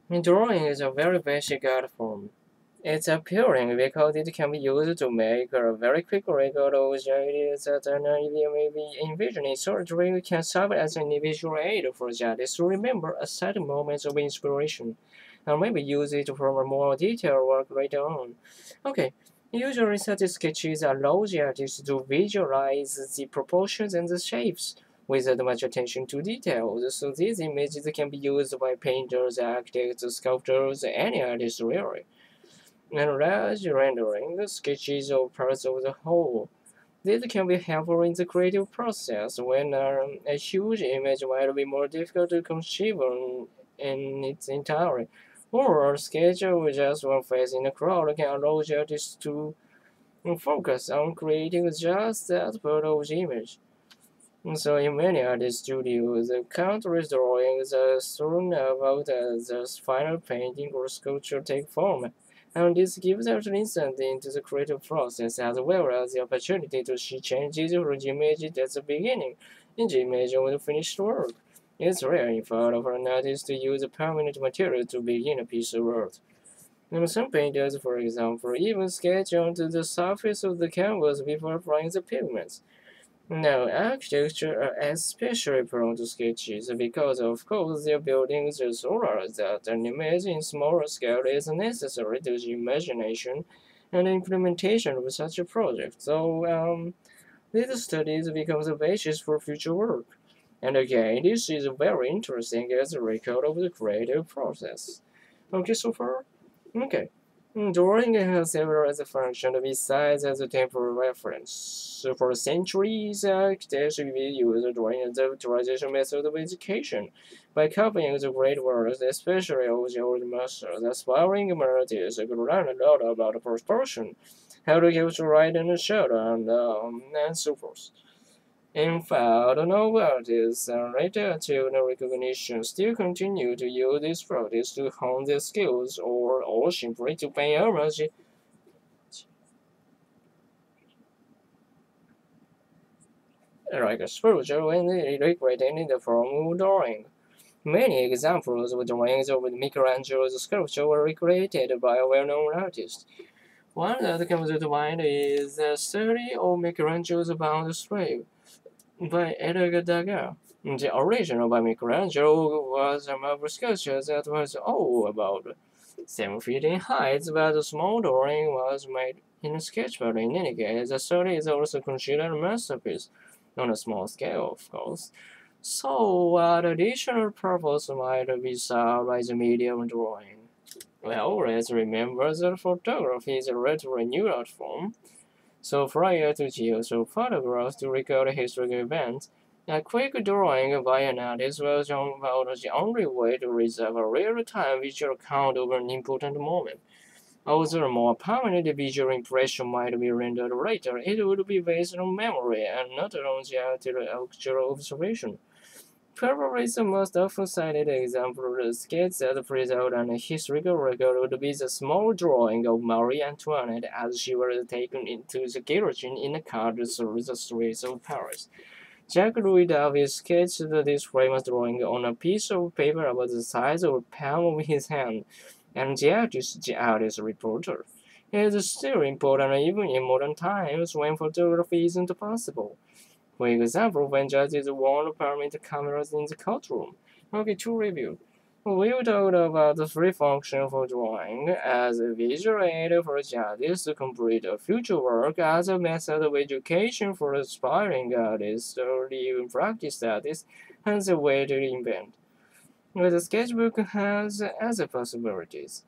Drawing is a very basic art form. It's appealing because it can be used to make a very quick record of ideas that an idea may be envisioning. Surgery can serve as an individual aid for artists to remember a certain moments of inspiration, and maybe use it for a more detailed work later on. Okay, usually such sketches allow the artist to visualize the proportions and the shapes without much attention to details. So these images can be used by painters, architects, sculptors, any artist really. And large rendering the sketches of parts of the whole. This can be helpful in the creative process when a huge image might be more difficult to conceive in its entirety. Or a sketch of just one face in a crowd can allow the artist to focus on creating just that part of the image. So in many art studios, the countless drawings are soon about the final painting or sculpture take form, and this gives us insight into the creative process as well as the opportunity to see changes from the image at the beginning in the image of the finished work. It's rare, in fact, for an artist to use permanent material to begin a piece of art. And some painters, for example, even sketch onto the surface of the canvas before applying the pigments. Now, architecture are especially prone to sketches because, of course, their buildings are so large that an image in smaller scale is necessary to the imagination and implementation of such a project. So, these studies become the basis for future work. And again, this is very interesting as a record of the creative process. Okay, so far? Okay. Drawing has several other functions besides as a temporal reference. So for centuries, architects used drawing as a traditional method of education. By copying the great works, especially of the old masters, aspiring artists could learn a lot about proportion, how to capture light and shadow, and so forth. In fact, novelties and literature recognition still continue to use this practice to hone their skills or simply to pay homage like exposure when recreated in the form of drawing. Many examples of drawings of Michelangelo's sculpture were recreated by well-known artists. One that comes to mind is the study of Michelangelo's Bound Slave by Edgar Degas. The original by Michelangelo was a marble sculpture that was all about 7 feet in height, but the small drawing was made in a sketchpad. In any case, the study is also considered a masterpiece, on a small scale, of course. So, what additional purpose might be served by the medium drawing? Well, let's remember that photography is a relatively new art form. So prior to use photographs to record historical events, a quick drawing by an artist was about the only way to reserve a real-time visual account of an important moment. Although a more permanent visual impression might be rendered later, it would be based on memory and not on the actual observation. Probably the most often cited example of the sketch that preserved an historical record would be the small drawing of Marie Antoinette as she was taken into the guillotine in a cart through the streets of Paris. Jacques-Louis David sketched this famous drawing on a piece of paper about the size of a palm of his hand, and the artist reported, "It is still important even in modern times when photography isn't possible." For example, when judges won't permit cameras in the courtroom. Okay, to review. We talked about the three functions for drawing as a visual aid for judges to complete a future work, as a method of education for aspiring artists or even practice artists, and the way to invent. But the sketchbook has other possibilities.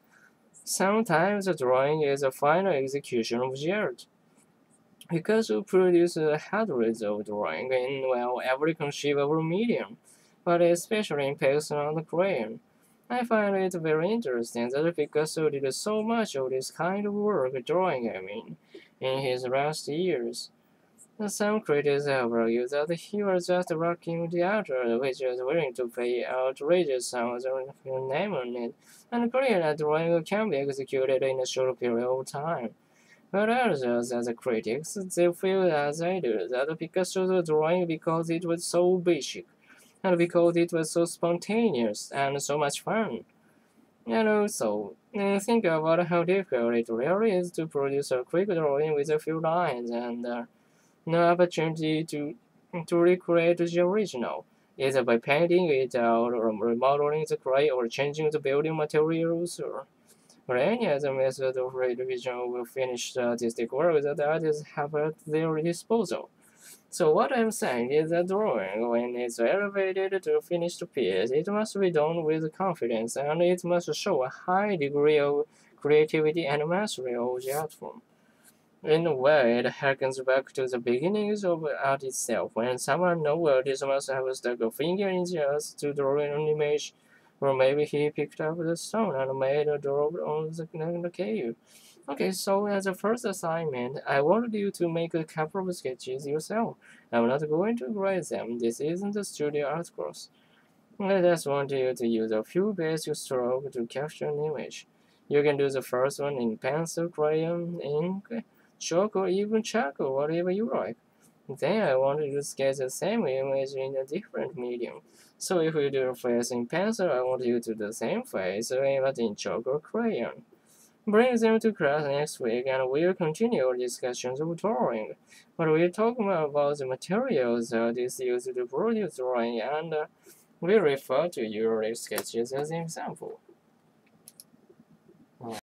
Sometimes the drawing is a final execution of the art. Because we produce hundreds of drawings in every conceivable medium, but especially in pencil and crayon. I find it very interesting that Picasso did so much of this kind of work, drawing in his last years. Some critics have argued that he was just lacking the author, which was willing to pay outrageous sums on name on it, and clear that drawing can be executed in a short period of time. But others, as critics, they feel as I do that Picasso's drawing because it was so basic, and because it was so spontaneous and so much fun. And also, think about how difficult it really is to produce a quick drawing with a few lines and no opportunity to recreate the original, either by painting it out or remodeling the clay or changing the building materials or any other method of revision will finish the artistic work that artists have at their disposal. So what I'm saying is that drawing, when it's elevated to a finished piece, it must be done with confidence and it must show a high degree of creativity and mastery of the art form. In a way, it harkens back to the beginnings of art itself, when someone noticed must have stuck a finger in the earth to draw an image, or maybe he picked up the stone and made a drawing on the cave. Okay, so as a first assignment, I wanted you to make a couple of sketches yourself. I'm not going to grade them. This isn't a studio art course. I just want you to use a few basic strokes to capture an image. You can do the first one in pencil, crayon, ink, chalk, or even charcoal, whatever you like. Then I want you to sketch the same image in a different medium. So if you do a face in pencil, I want you to do the same face, but in chalk or crayon. Bring them to class next week and we'll continue our discussions of drawing. But we're talking about the materials that is used to produce drawing and we refer to your sketches as an example.